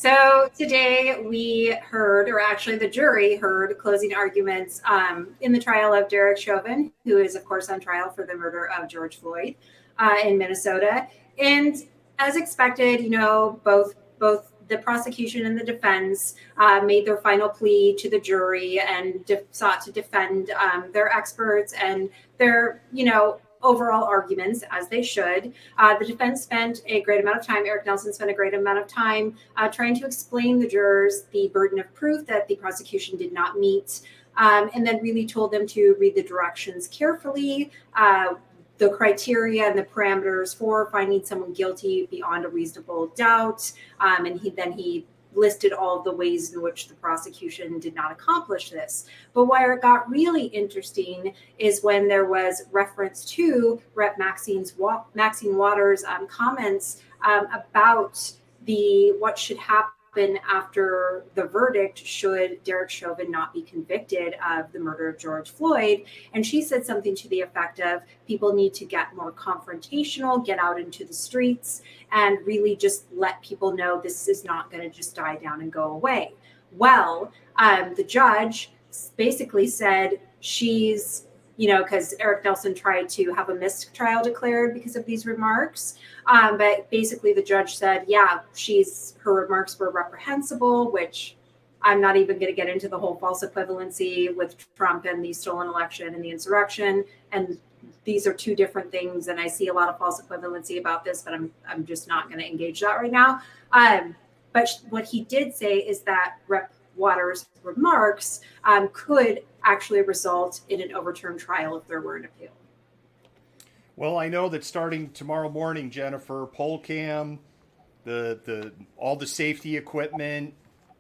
So today we heard, or actually the jury heard, closing arguments in the trial of Derek Chauvin, who is, of course, on trial for the murder of George Floyd in Minnesota. And as expected, both the prosecution and the defense made their final plea to the jury and sought to defend their experts and their, overall arguments, as they should. The defense spent a great amount of time, Eric Nelson spent a great amount of time trying to explain the jurors the burden of proof that the prosecution did not meet, and then really told them to read the directions carefully, the criteria and the parameters for finding someone guilty beyond a reasonable doubt. And he listed all of the ways in which the prosecution did not accomplish this. But where it got really interesting is when there was reference to Rep. Maxine Waters' comments about what should happen after the verdict should Derek Chauvin not be convicted of the murder of George Floyd. And she said something to the effect of people need to get more confrontational, get out into the streets, and really just let people know this is not going to just die down and go away. Well, the judge basically said she's, because Eric Nelson tried to have a mistrial declared because of these remarks. But basically the judge said, her remarks were reprehensible, which I'm not even going to get into the whole false equivalency with Trump and the stolen election and the insurrection. And these are two different things. And I see a lot of false equivalency about this, but I'm just not going to engage that right now. But what he did say is that Rep. Waters' remarks could actually result in an overturned trial if there were an appeal. Well, I know that starting tomorrow morning, Jennifer, poll cam, all the safety equipment,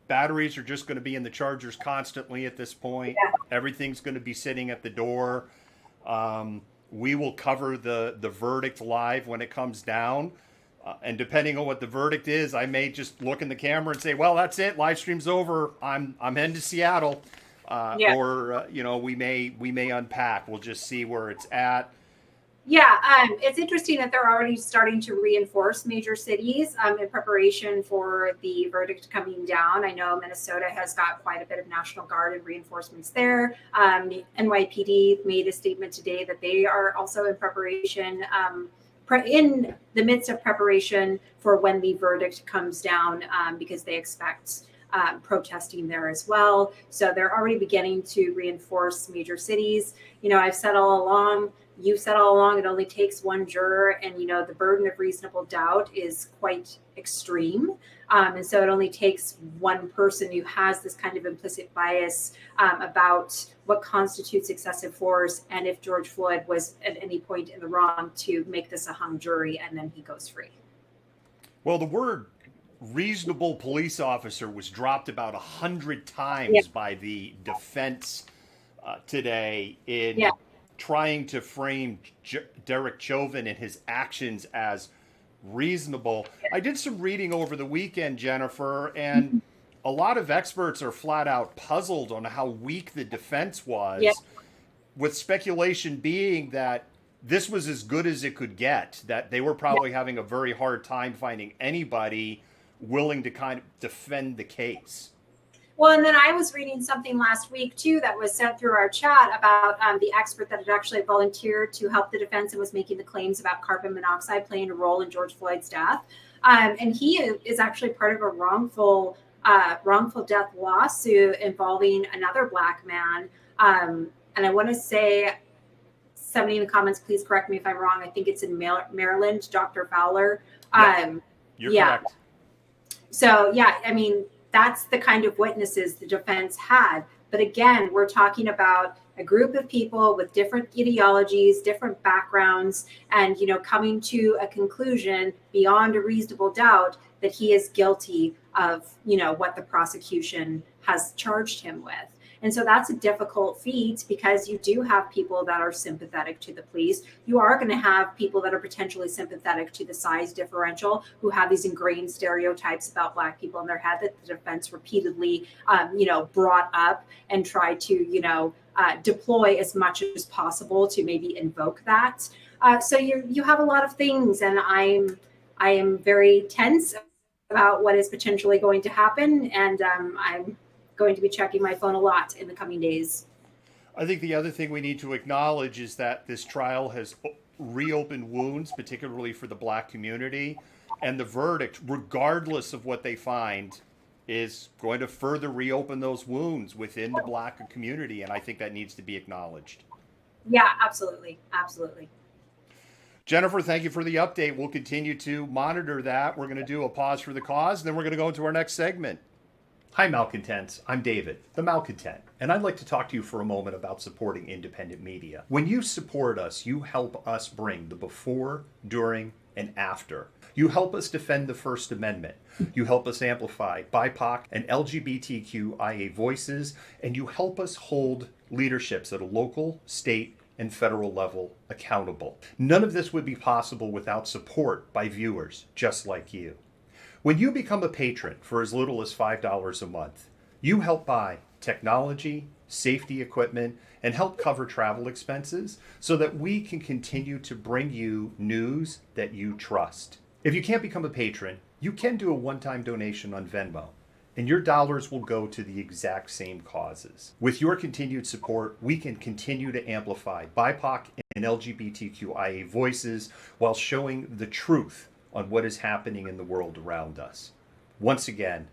batteries are just going to be in the chargers constantly at this point. Yeah. Everything's going to be sitting at the door. We will cover the verdict live when it comes down. And depending on what the verdict is, I may just look in the camera and say, well, that's it. Live stream's over. I'm heading to Seattle. Or, we may unpack. We'll just see where it's at. Yeah, it's interesting that they're already starting to reinforce major cities in preparation for the verdict coming down. I know Minnesota has got quite a bit of National Guard and reinforcements there. NYPD made a statement today that they are also in preparation, in the midst of preparation for when the verdict comes down, because they expect protesting there as well. So they're already beginning to reinforce major cities. I've said all along, you said all along, it only takes one juror, and the burden of reasonable doubt is quite extreme. And so it only takes one person who has this kind of implicit bias about what constitutes excessive force and if George Floyd was at any point in the wrong to make this a hung jury, and then he goes free. Well, the word reasonable police officer was dropped about 100 times by the defense today in trying to frame Derek Chauvin and his actions as reasonable. I did some reading over the weekend, Jennifer, and a lot of experts are flat out puzzled on how weak the defense was, with speculation being that this was as good as it could get, that they were probably having a very hard time finding anybody willing to kind of defend the case. Well, and then I was reading something last week, too, that was sent through our chat about the expert that had actually volunteered to help the defense and was making the claims about carbon monoxide playing a role in George Floyd's death. And he is actually part of a wrongful death lawsuit involving another Black man. And I want to say, somebody in the comments, please correct me if I'm wrong. I think it's in Maryland, Dr. Fowler. You're correct. So, that's the kind of witnesses the defense had. But again, we're talking about a group of people with different ideologies, different backgrounds, and, coming to a conclusion beyond a reasonable doubt that he is guilty of, what the prosecution has charged him with. And so that's a difficult feat because you do have people that are sympathetic to the police. You are going to have people that are potentially sympathetic to the size differential, who have these ingrained stereotypes about Black people in their head that the defense repeatedly, brought up and tried to, deploy as much as possible to maybe invoke that. So you have a lot of things, and I am very tense about what is potentially going to happen. And I'm going to be checking my phone a lot in the coming days. I think the other thing we need to acknowledge is that this trial has reopened wounds, particularly for the black community. And the verdict, regardless of what they find, is going to further reopen those wounds within the black community. And I think that needs to be acknowledged. Yeah, absolutely. Absolutely. Jennifer, thank you for the update. We'll continue to monitor that. We're going to do a pause for the cause, and then we're going to go into our next segment. Hi, Malcontents. I'm David, the Malcontent, and I'd like to talk to you for a moment about supporting independent media. When you support us, you help us bring the before, during, and after. You help us defend the First Amendment. You help us amplify BIPOC and LGBTQIA voices, and you help us hold leaderships at a local, state, and federal level accountable. None of this would be possible without support by viewers just like you. When you become a patron for as little as $5 a month, you help buy technology, safety equipment, and help cover travel expenses so that we can continue to bring you news that you trust. If you can't become a patron, you can do a one-time donation on Venmo, and your dollars will go to the exact same causes. With your continued support, we can continue to amplify BIPOC and LGBTQIA voices while showing the truth on what is happening in the world around us. Once again,